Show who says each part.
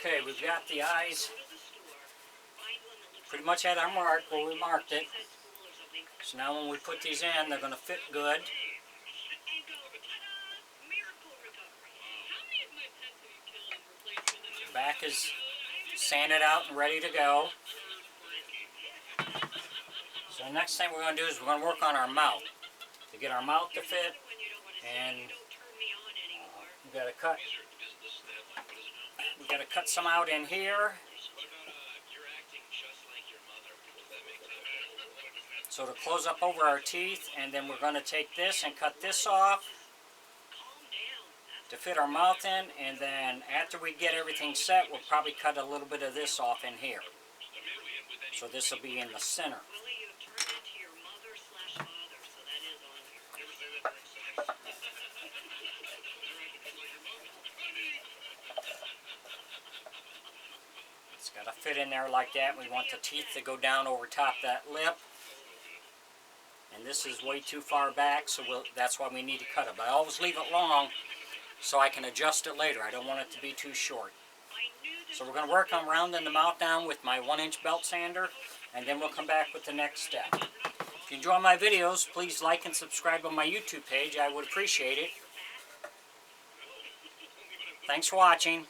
Speaker 1: Okay, we've got the eyes pretty much at our mark where we marked it. So now when we put these in, they're going to fit good. The back is sanded out and ready to go. So the next thing we're going to do is we're going to work on our mouth. To get our mouth to fit, and we've got to cut some out in here. So to close up over our teeth, and then we're going to take this and cut this off to fit our mouth in, and then after we get everything set, we'll probably cut a little bit of this off in here. So this will be in the center. It's got to fit in there like that. We want the teeth to go down over top that lip. And this is way too far back, so that's why we need to cut it. But I always leave it long so I can adjust it later. I don't want it to be too short. So we're going to work on rounding the mouth down with my 1-inch belt sander, and then we'll come back with the next step. If you enjoy my videos, please like and subscribe on my YouTube page. I would appreciate it. Thanks for watching.